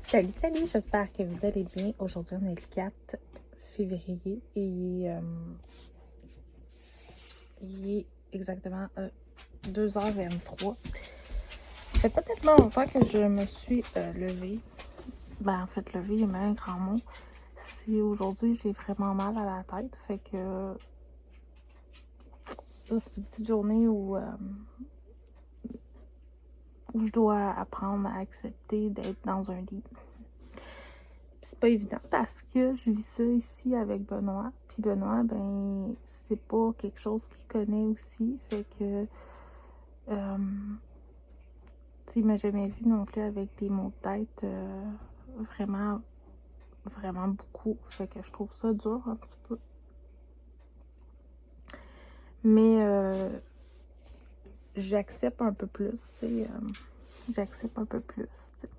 Salut, salut, j'espère que vous allez bien. Aujourd'hui, on est le 4 février et il est exactement 2h23. Ça fait pas tellement longtemps que je me suis levée. Ben, en fait, levée, il y a même un grand mot. C'est aujourd'hui, j'ai vraiment mal à la tête. Fait que c'est une petite journée où je dois apprendre à accepter d'être dans un lit. C'est pas évident parce que je vis ça ici avec Benoît. Puis Benoît, ben, c'est pas quelque chose qu'il connaît aussi. Fait que, tu sais, il m'a jamais vu non plus avec des maux de tête vraiment, vraiment beaucoup. Fait que je trouve ça dur un petit peu. Mais j'accepte un peu plus, tu sais. J'accepte un peu plus, tu sais.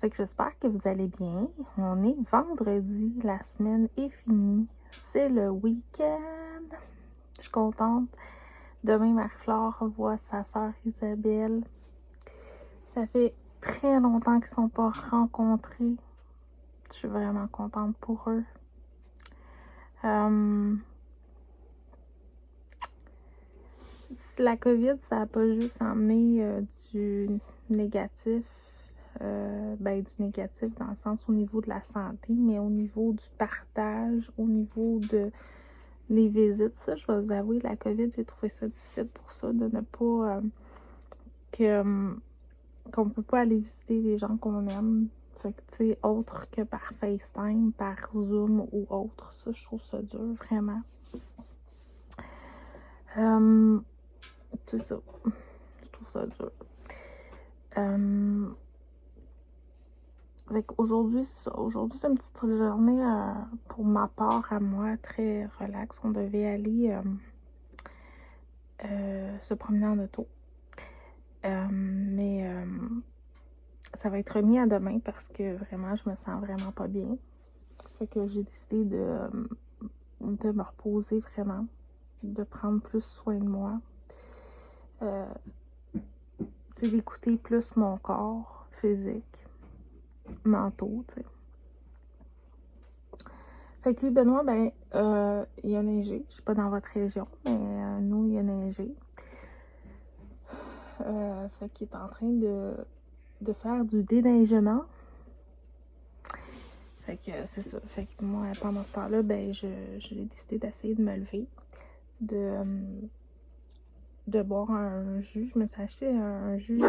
Fait que j'espère que vous allez bien. On est vendredi, la semaine est finie. C'est le week-end. Je suis contente. Demain, Marie-Flore voit sa sœur Isabelle. Ça fait très longtemps qu'ils ne sont pas rencontrés. Je suis vraiment contente pour eux. La COVID, ça n'a pas juste emmené du négatif. Du négatif dans le sens au niveau de la santé, mais au niveau du partage, au niveau des visites. Ça, je vais vous avouer, la COVID, j'ai trouvé ça difficile pour ça, de ne pas... qu'on peut pas aller visiter les gens qu'on aime. Fait que, tu sais, autre que par FaceTime, par Zoom ou autre. Ça, je trouve ça dur, vraiment. C'est ça. Je trouve ça dur. Fait qu'aujourd'hui, c'est ça. Aujourd'hui, c'est une petite journée pour ma part à moi, très relax. On devait aller se promener en auto. Mais ça va être remis à demain parce que vraiment, je me sens vraiment pas bien. Fait que j'ai décidé de me reposer vraiment, de prendre plus soin de moi. Tu sais, d'écouter plus mon corps physique, mentaux, tu sais. Fait que lui, Benoît, ben, il a neigé. Je suis pas dans votre région, mais nous, il a neigé. Fait qu'il est en train de faire du déneigement. Fait que c'est ça. Fait que moi, pendant ce temps-là, ben, j'ai décidé d'essayer de me lever, de boire un jus. Je me suis acheté un jus.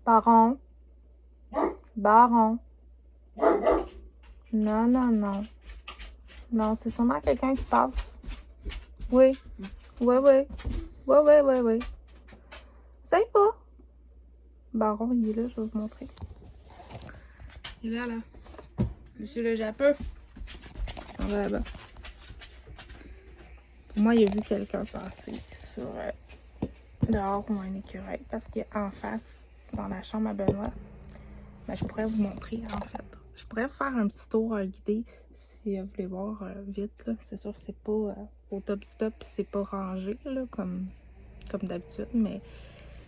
Baron. Baron. Non, non, non. Non, c'est sûrement quelqu'un qui passe. Oui. Oui, oui. Oui, oui, oui, oui. Ça y est pas. Baron, il est là, je vais vous montrer. Il est là, là. Monsieur le Japeux. Il s'en va là-bas. Pour moi, il a vu quelqu'un passer sur dehors ou un écureuil parce qu'il est en face, dans la chambre à Benoît. Ben, je pourrais vous montrer, en fait. Je pourrais vous faire un petit tour guidé si vous voulez voir vite. C'est sûr que c'est pas au top du top, c'est pas rangé là, comme d'habitude, mais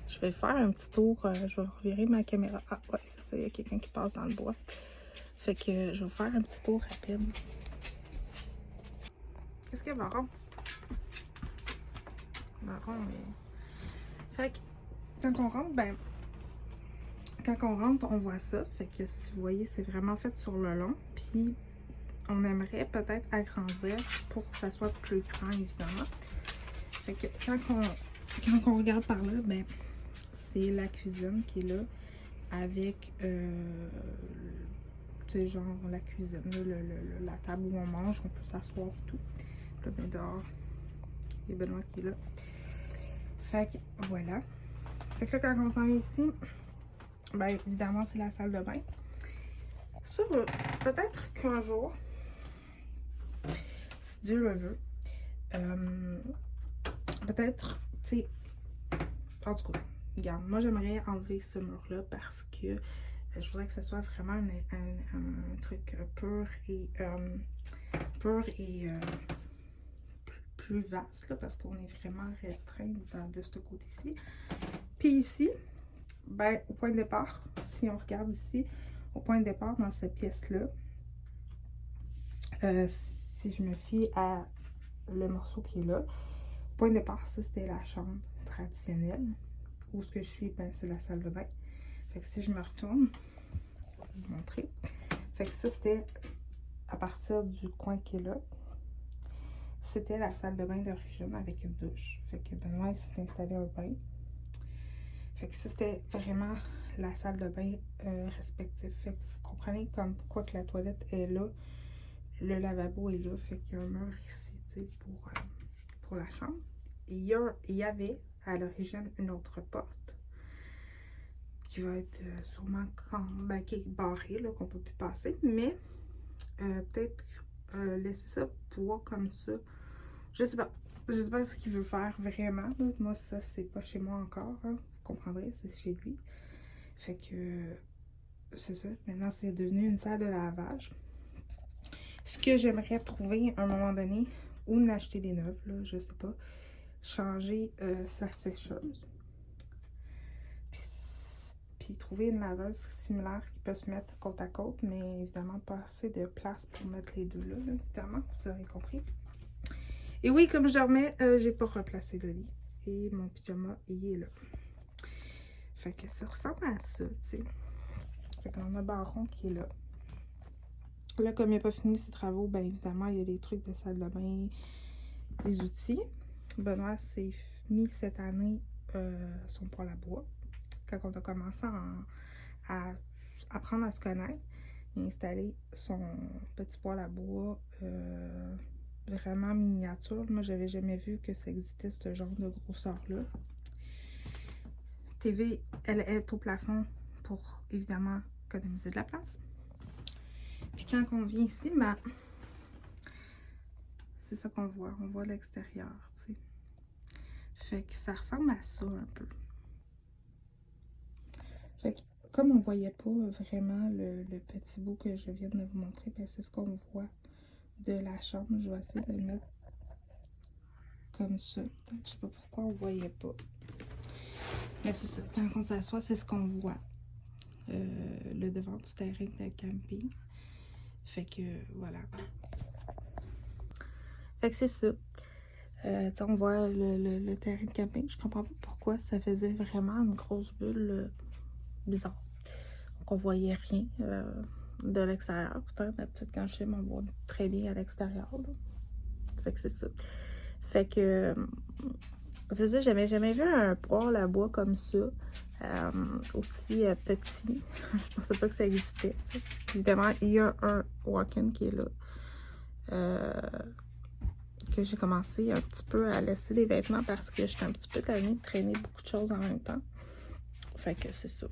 je vais faire un petit tour. Je vais revirer ma caméra. Ah ouais, c'est ça, il y a quelqu'un qui passe dans le bois. Fait que je vais faire un petit tour rapide. Qu'est-ce qu'il y a, Baron? Baron, mais... Fait que quand on rentre, ben... Quand on rentre, on voit ça. Fait que si vous voyez, c'est vraiment fait sur le long. Puis on aimerait peut-être agrandir pour que ça soit plus grand, évidemment. Fait que quand on regarde par là, ben c'est la cuisine qui est là avec tu sais, genre la cuisine, là, la table où on mange, on peut s'asseoir et tout. Puis là, ben dehors, il y a Benoît qui est là. Fait que voilà. Fait que là, quand on s'en vient ici, ben évidemment, c'est la salle de bain. Ça, peut-être qu'un jour, si Dieu le veut, peut-être, tu sais, en tout cas, regarde, moi j'aimerais enlever ce mur-là parce que je voudrais que ce soit vraiment un truc pur et plus vaste, là, parce qu'on est vraiment restreint de ce côté-ci. Puis ici, ben, au point de départ, si on regarde ici, au point de départ dans cette pièce-là, si je me fie à le morceau qui est là, au point de départ, ça c'était la chambre traditionnelle. Où ce que je suis, ben, c'est la salle de bain. Fait que si je me retourne, je vais vous montrer. Fait que ça c'était à partir du coin qui est là. C'était la salle de bain d'origine avec une douche. Fait que Benoît s'est installé un bain. Fait que ça, c'était vraiment la salle de bain respective. Fait que vous comprenez comme pourquoi que la toilette est là, le lavabo est là. Fait qu'il y a un mur ici, tu sais, pour la chambre. Et il y avait à l'origine une autre porte qui va être sûrement qui est barrée, là, qu'on peut plus passer. Mais peut-être laisser ça bois comme ça. Je sais pas. Je sais pas ce qu'il veut faire vraiment. Là. Moi, ça, c'est pas chez moi encore. Hein. Vous comprendrez, c'est chez lui. Fait que c'est ça. Maintenant, c'est devenu une salle de lavage. Ce que j'aimerais trouver à un moment donné, ou n'acheter des neuves, là, je sais pas. Changer sa sécheuse. Puis trouver une laveuse similaire qui peut se mettre côte à côte, mais évidemment pas assez de place pour mettre les deux là, évidemment, vous avez compris. Et oui, comme je dormais, j'ai pas replacé le lit. Et mon pyjama, il est là. Fait que ça ressemble à ça, tu sais. Fait qu'on a Baron qui est là. Là, comme il n'a pas fini ses travaux, ben évidemment, il y a des trucs de salle de bain, des outils. Benoît s'est mis cette année son poêle à bois. Quand on a commencé à apprendre à se connaître, il a installé son petit poêle à bois vraiment miniature. Moi, j'avais jamais vu que ça existait, ce genre de grosseur-là. TV, elle est au plafond pour, évidemment, économiser de la place. Puis quand on vient ici, ben, c'est ça qu'on voit. On voit l'extérieur, tu sais. Fait que ça ressemble à ça un peu. Fait que, comme on voyait pas vraiment le petit bout que je viens de vous montrer, ben c'est ce qu'on voit de la chambre. Je vais essayer de le mettre comme ça. Je sais pas pourquoi on voyait pas. Mais c'est ça. Quand on s'assoit, c'est ce qu'on voit. Le devant du terrain de camping. Fait que voilà. Fait que c'est ça. On voit le terrain de camping. Je comprends pas pourquoi ça faisait vraiment une grosse bulle bizarre. Donc on voyait rien de l'extérieur. Pourtant, d'habitude, quand je filme, on voit très bien à l'extérieur. Fait que c'est ça. Fait que c'est ça, j'avais jamais vu un poêle à bois comme ça. Aussi petit. Je pensais pas que ça existait. T'sais. Évidemment, il y a un walk-in qui est là. Que j'ai commencé un petit peu à laisser des vêtements parce que j'étais un petit peu tannée de traîner beaucoup de choses en même temps. Fait que c'est ça.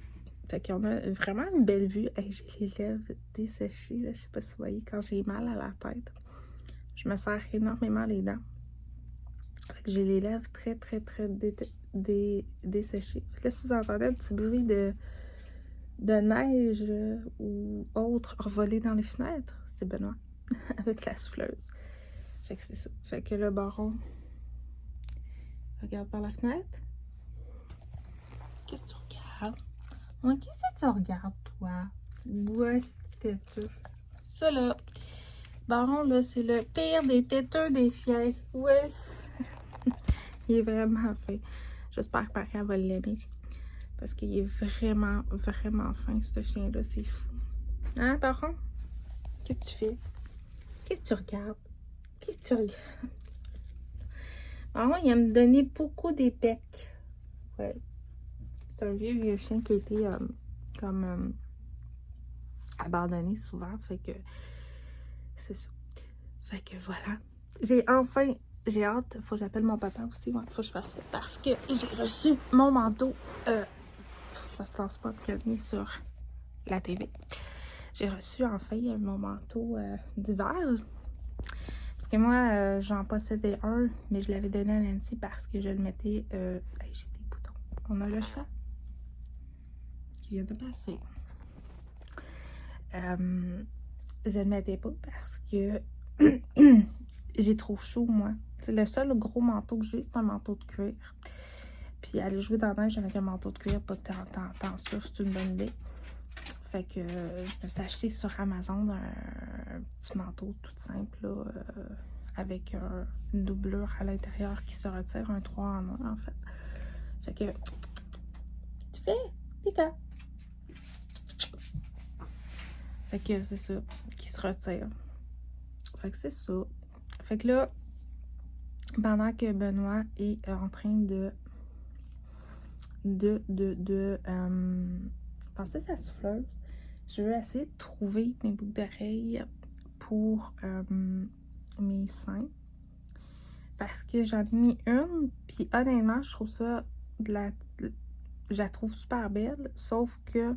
Fait qu'on a vraiment une belle vue. Hey, j'ai les lèvres desséchées. Là. Je sais pas si vous voyez, quand j'ai mal à la tête, je me serre énormément les dents. Fait que j'ai les lèvres très, très, très desséchées. Là, si vous entendez un petit bruit de neige ou autre revoler dans les fenêtres, c'est Benoît avec la souffleuse. Fait que c'est ça. Fait que le Baron regarde par la fenêtre. Qu'est-ce que tu regardes? Ouais, qu'est-ce que tu regardes, toi? Ouais, têteux. Ça, là, Baron, là, c'est le pire des têteux des chiens. Ouais. Il est vraiment fin. J'espère que Maria va l'aimer. Parce qu'il est vraiment, vraiment fin, ce chien-là. C'est fou. Hein, Baron? Qu'est-ce que tu fais? Qu'est-ce que tu regardes? Qu'est-ce que tu regardes? Baron, il aime me donner beaucoup des becs. Ouais. C'est un vieux chien qui a été comme abandonné souvent. Fait que c'est ça. Fait que voilà. J'ai hâte. Faut que j'appelle mon papa aussi. Ouais, faut que je fasse ça. Parce que j'ai reçu mon manteau. Je se lance pas premier sur la TV. J'ai reçu enfin mon manteau d'hiver. Parce que moi, j'en possédais un, mais je l'avais donné à Nancy parce que je le mettais. J'ai des boutons. On a le chat qui vient de passer. Je le mettais pas parce que j'ai trop chaud, moi. C'est le seul gros manteau que j'ai, c'est un manteau de cuir. Puis aller jouer dans la neige avec un manteau de cuir, pas tant sûr, c'est une bonne idée. Fait que je me suis acheté sur Amazon un petit manteau tout simple, là, avec une doublure à l'intérieur qui se retire, un 3 en 1 en fait. Fait que tu fais pica. Fait que c'est ça, qui se retire. Fait que c'est ça. Fait que là, pendant que Benoît est en train de passer sa souffleuse, je vais essayer de trouver mes boucles d'oreilles pour mes seins. Parce que j'en ai mis une, puis honnêtement, je trouve ça je la trouve super belle, sauf que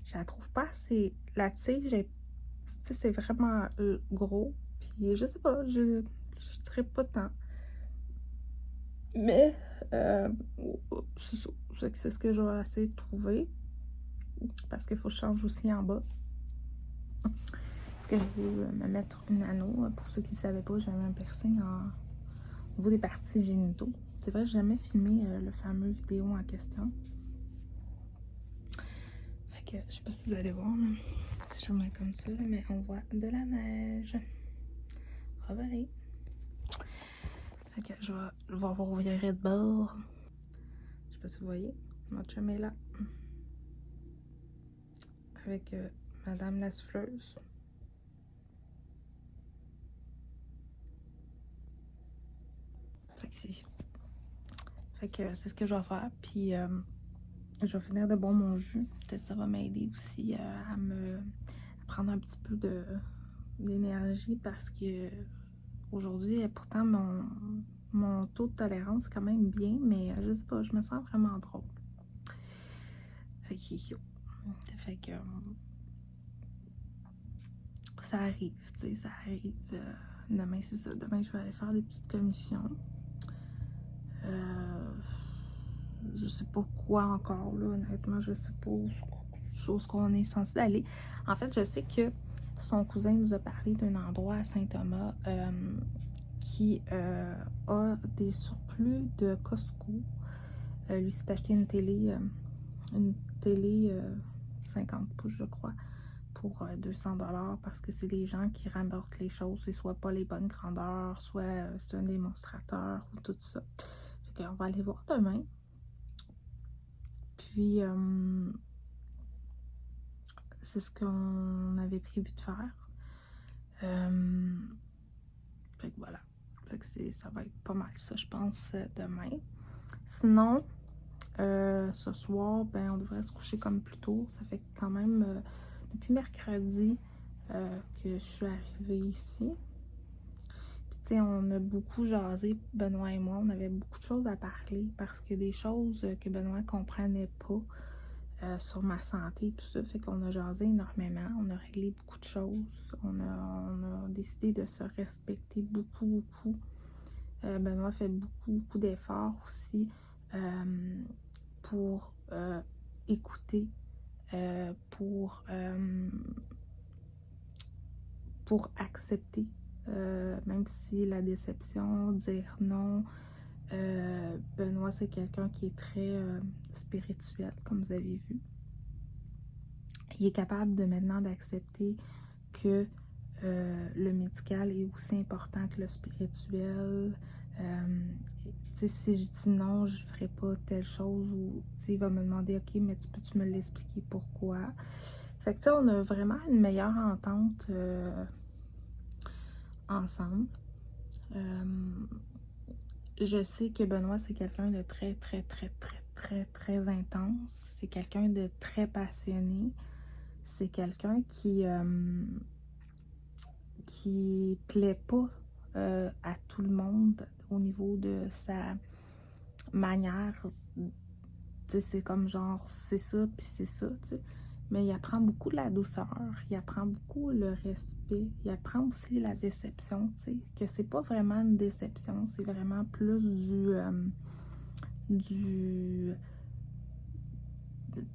je la trouve pas assez. La tige, c'est vraiment gros, puis je sais pas, je dirais pas tant. Mais c'est ça. C'est ce que je vais essayer de trouver. Parce qu'il faut que je change aussi en bas. Parce que je veux me mettre une anneau. Pour ceux qui ne savaient pas, j'avais un piercing au niveau des parties génitaux. C'est vrai, j'ai jamais filmé le fameux vidéo en question. Fait que je sais pas si vous allez voir. Là. Si je mets comme ça, là, mais on voit de la neige. Revoler. Fait que je vais avoir viré de bord. Je sais pas si vous voyez. Mon chum est là. Avec Madame la souffleuse. Fait que c'est ce que je vais faire. Puis je vais finir de boire mon jus. Peut-être que ça va m'aider aussi à prendre un petit peu d'énergie parce que aujourd'hui, pourtant, mon taux de tolérance est quand même bien, mais je sais pas, je me sens vraiment drôle. Fait que ça arrive, tu sais, ça arrive. Demain, c'est ça. Demain, je vais aller faire des petites commissions. Je sais pas quoi encore, là, honnêtement, je sais pas où qu'on est censé aller. En fait, je sais que son cousin nous a parlé d'un endroit à Saint-Thomas qui a des surplus de Costco. Lui s'est acheté une télé 50 pouces, je crois, pour 200 $ parce que c'est des gens qui remportent les choses, c'est soit pas les bonnes grandeurs, soit c'est un démonstrateur ou tout ça. Fait qu'on va aller voir demain. Puis, c'est ce qu'on avait prévu de faire. Fait que voilà. Fait que ça va être pas mal ça, je pense, demain. Sinon, ce soir, ben, on devrait se coucher comme plus tôt. Ça fait quand même depuis mercredi que je suis arrivée ici. Puis, tu sais, on a beaucoup jasé, Benoît et moi. On avait beaucoup de choses à parler parce que des choses que Benoît comprenait pas. Sur ma santé, tout ça, fait qu'on a jasé énormément, on a réglé beaucoup de choses, on a décidé de se respecter beaucoup. Benoît fait beaucoup d'efforts aussi pour écouter, pour accepter, même si la déception, dire non. Benoît, c'est quelqu'un qui est très spirituel, comme vous avez vu. Il est capable de maintenant d'accepter que le médical est aussi important que le spirituel. Si je dis non, je ne ferai pas telle chose, ou il va me demander, ok, mais peux-tu me l'expliquer pourquoi? Fait que on a vraiment une meilleure entente ensemble. Je sais que Benoît, c'est quelqu'un de très intense. C'est quelqu'un de très passionné. C'est quelqu'un qui plaît pas à tout le monde au niveau de sa manière. C'est comme genre, c'est ça, puis c'est ça, t'sais. Mais il apprend beaucoup la douceur, il apprend beaucoup le respect, il apprend aussi la déception, tu sais, que c'est pas vraiment une déception, c'est vraiment plus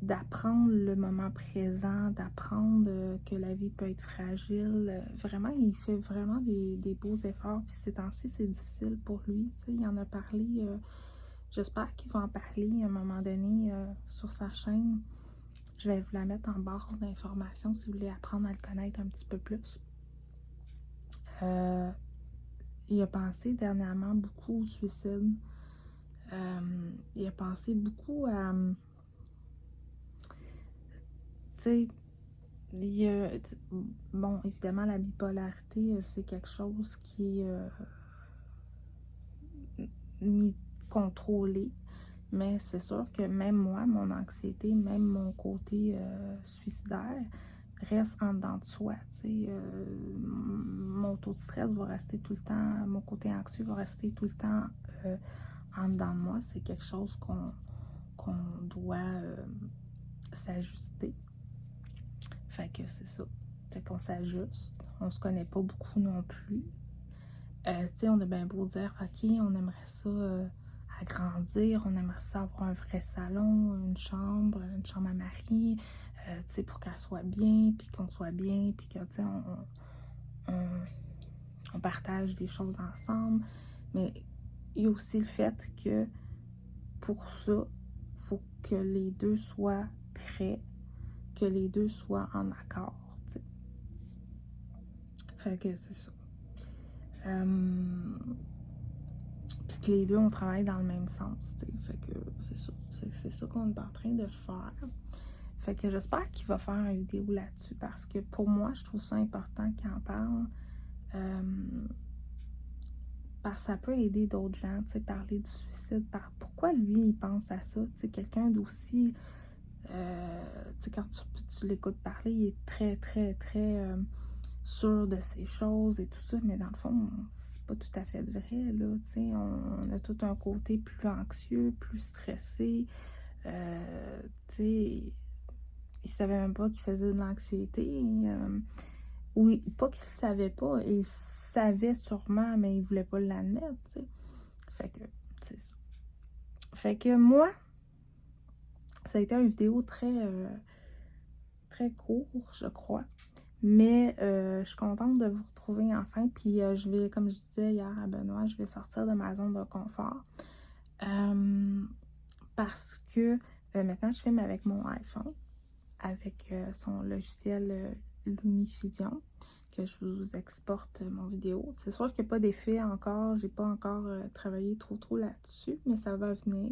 d'apprendre le moment présent, d'apprendre que la vie peut être fragile. Vraiment, il fait vraiment des beaux efforts, puis ces temps-ci, c'est difficile pour lui, tu sais, il en a parlé J'espère qu'il va en parler à un moment donné sur sa chaîne. Je vais vous la mettre en barre d'informations si vous voulez apprendre à le connaître un petit peu plus. Il a pensé dernièrement beaucoup au suicide. Il a pensé beaucoup à... Tu sais, bon, évidemment, la bipolarité, c'est quelque chose qui est contrôlé. Mais c'est sûr que même moi, mon anxiété, même mon côté suicidaire, reste en dedans de soi. Mon taux de stress va rester tout le temps, mon côté anxieux va rester tout le temps en dedans de moi. C'est quelque chose qu'on doit s'ajuster. Fait que c'est ça. Fait qu'on s'ajuste. On se connaît pas beaucoup non plus. On a bien beau dire, OK, on aimerait ça agrandir, on aimerait ça avoir un vrai salon, une chambre à mari, pour qu'elle soit bien, puis qu'on soit bien, puis que, on partage des choses ensemble. Mais il y a aussi le fait que pour ça, il faut que les deux soient prêts, que les deux soient en accord, t'sais. Fait que c'est ça. Puis que les deux, on travaille dans le même sens, t'sais. Fait que c'est ça. C'est ça qu'on est en train de faire. Fait que j'espère qu'il va faire une vidéo là-dessus parce que pour moi, je trouve ça important qu'il en parle. Parce que ça peut aider d'autres gens, tu sais, parler du suicide. Pourquoi lui, il pense à ça? Tu sais, quelqu'un d'aussi... tu sais, quand tu l'écoutes parler, il est très, très, très sûr de ces choses et tout ça. Mais dans le fond, c'est pas tout à fait vrai, là. Tu sais, on a tout un côté plus anxieux, plus stressé. Tu sais, il savait même pas qu'il faisait de l'anxiété. Ou pas qu'il savait pas, il savait sûrement, mais il voulait pas l'admettre, tu sais. Fait que, c'est ça. Fait que moi, ça a été une vidéo très court, je crois. Mais je suis contente de vous retrouver enfin. Puis je vais, comme je disais hier à Benoît, je vais sortir de ma zone de confort. Parce que maintenant, je filme avec mon iPhone, avec son logiciel Lumifusion, que je vous exporte mon vidéo. C'est sûr qu'il n'y a pas d'effet encore, j'ai pas encore travaillé trop là-dessus, mais ça va venir.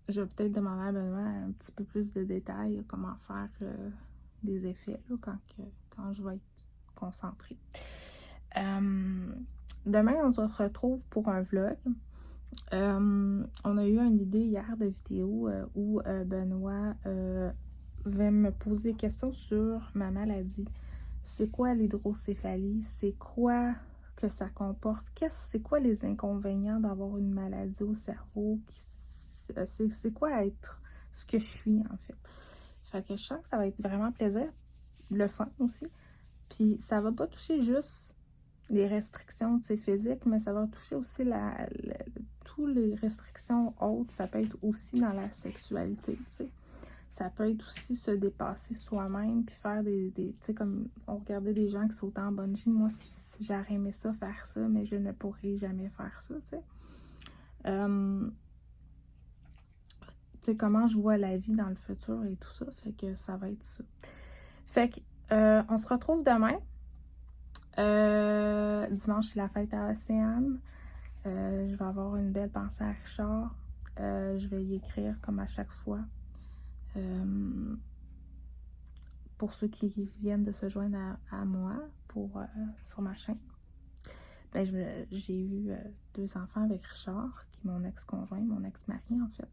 Je vais peut-être demander à Benoît un petit peu plus de détails, comment faire des effets là, quand je vais être concentrée. Demain, on se retrouve pour un vlog. On a eu une idée hier de vidéo où Benoît va me poser des questions sur ma maladie. C'est quoi l'hydrocéphalie? C'est quoi que ça comporte? C'est quoi les inconvénients d'avoir une maladie au cerveau? C'est quoi être ce que je suis, en fait? Fait que je sens que ça va être vraiment plaisir, le fun aussi. Puis ça va pas toucher juste les restrictions physiques, mais ça va toucher aussi toutes les restrictions autres. Ça peut être aussi dans la sexualité, tu sais. Ça peut être aussi se dépasser soi-même, puis faire tu sais, comme on regardait des gens qui sautaient en bungee. Moi, j'aurais aimé ça, faire ça, mais je ne pourrais jamais faire ça, tu sais. Tu sais, comment je vois la vie dans le futur et tout ça, fait que ça va être ça. Fait que, on se retrouve demain. Dimanche, c'est la fête à Océane. Je vais avoir une belle pensée à Richard. Je vais y écrire comme à chaque fois. Pour ceux qui viennent de se joindre à moi sur ma chaîne. Ben, j'ai eu 2 enfants avec Richard, qui est mon ex-conjoint, mon ex-mari en fait.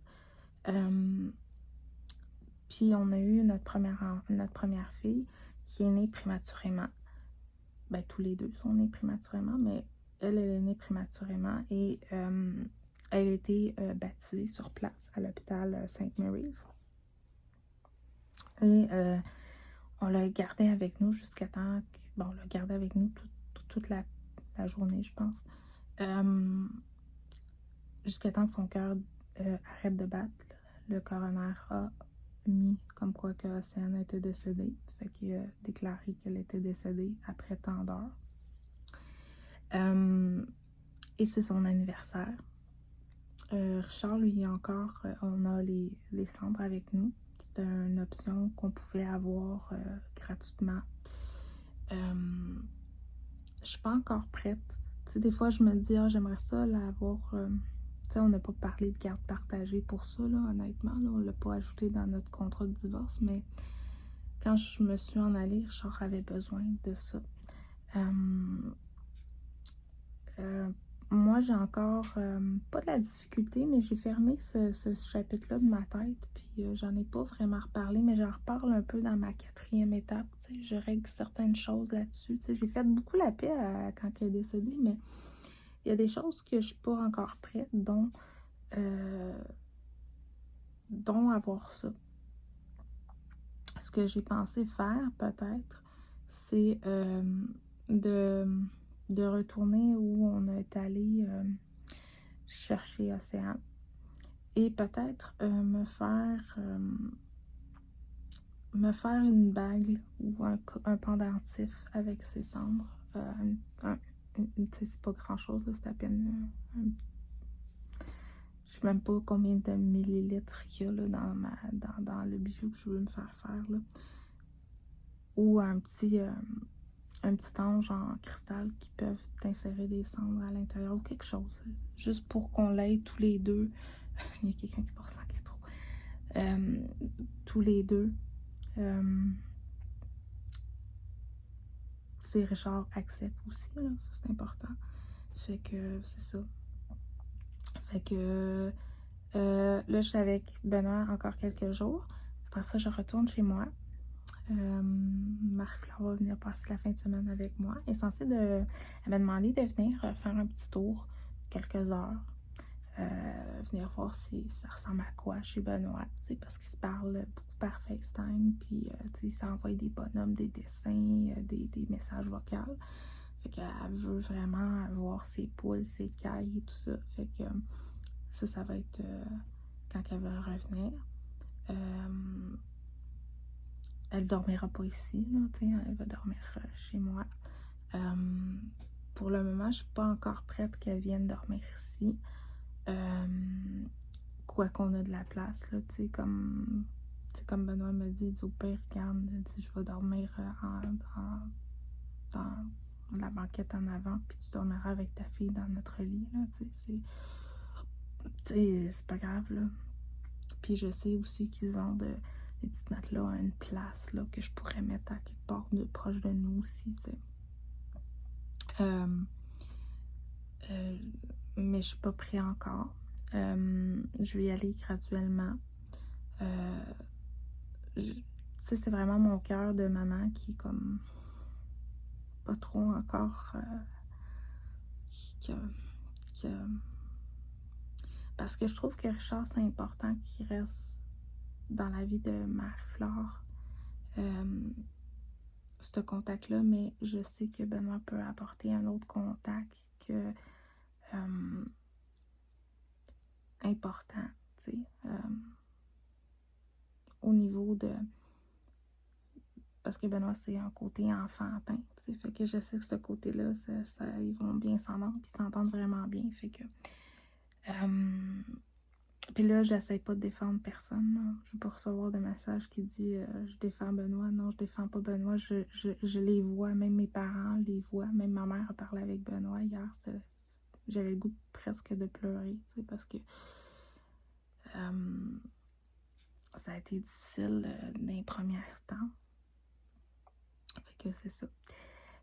Puis on a eu notre première fille qui est née prématurément. Ben, tous les deux sont nés prématurément, mais elle est née prématurément et elle a été baptisée sur place à l'hôpital St. Mary's. Et on l'a gardée avec nous jusqu'à temps que... Bon, on l'a gardée avec nous toute la journée, je pense. Jusqu'à temps que son cœur arrête de battre. Le coroner a mis comme quoi que Océane était décédée. Fait qu'il a déclaré qu'elle était décédée après tant d'heures. Et c'est son anniversaire. Richard, lui, encore, on a les cendres avec nous. C'était une option qu'on pouvait avoir gratuitement. Je suis pas encore prête. Tu sais, des fois, je me dis, ah, j'aimerais ça l'avoir. Tu sais, on n'a pas parlé de garde partagée pour ça, là, honnêtement. Là, on l'a pas ajouté dans notre contrat de divorce, mais quand je me suis en allée, Richard avait besoin de ça. Moi, j'ai encore pas de la difficulté, mais j'ai fermé ce chapitre-là de ma tête, puis j'en ai pas vraiment reparlé, mais j'en reparle un peu dans ma 4e étape. Tu sais, je règle certaines choses là-dessus. Tu sais, j'ai fait beaucoup la paix quand elle est décédée, mais il y a des choses que je suis pas encore prête, dont avoir ça. Ce que j'ai pensé faire, peut-être, c'est de retourner où on est allé chercher Océane et peut-être me faire une bague ou un pendentif avec ses cendres. C'est pas grand-chose, c'est à peine... je sais même pas combien de millilitres qu'il y a là, dans le bijou que je veux me faire faire. Là. Ou un petit ange en cristal qui peuvent insérer des cendres à l'intérieur ou quelque chose. Juste pour qu'on l'aide tous les deux. Il y a quelqu'un qui porte 100 trop. Tous les deux. Si Richard accepte aussi, là, ça c'est important. Fait que c'est ça. Fait que là, je suis avec Benoît encore quelques jours. Après ça, je retourne chez moi. Marie-Flore va venir passer la fin de semaine avec moi. Elle m'a demandé de venir faire un petit tour, quelques heures. Venir voir si ça ressemble à quoi chez Benoît, parce qu'il se parle beaucoup par FaceTime, puis il s'envoie des bonhommes, des dessins, des messages vocaux. Fait qu'elle veut vraiment voir ses poules, ses cailles et tout ça. Fait que ça va être quand elle va revenir. Elle dormira pas ici, là, elle va dormir chez moi. Pour le moment, je suis pas encore prête qu'elle vienne dormir ici. Quoi qu'on a de la place, là, comme Benoît me dit, au pire, regarde, je vais dormir dans la banquette en avant, puis tu dormiras avec ta fille dans notre lit, là, c'est pas grave, là. Puis je sais aussi qu'ils se vendent des petites matelas à une place, là, que je pourrais mettre à quelque part proche de nous aussi, tu sais. Mais je suis pas prête encore. Je vais y aller graduellement. C'est vraiment mon cœur de maman qui est comme pas trop encore parce que je trouve que Richard, c'est important qu'il reste dans la vie de Marie-Flore, ce contact-là, mais je sais que Benoît peut apporter un autre contact que important, tu sais, au niveau de... Parce que Benoît, c'est un côté enfantin, tu sais, fait que je sais que ce côté-là, ils vont bien s'entendre, puis s'entendre vraiment bien, fait que... Puis là, j'essaie pas de défendre personne, là. Je veux pas recevoir de messages qui dit je défends Benoît. Non, je défends pas Benoît. Je les vois, même mes parents les voient. Même ma mère a parlé avec Benoît hier. J'avais le goût presque de pleurer, tu sais, parce que ça a été difficile dans les premiers temps. Fait que c'est ça.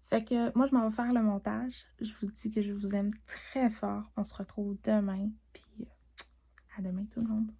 Fait que moi, je m'en vais faire le montage. Je vous dis que je vous aime très fort. On se retrouve demain. Puis à demain tout le monde.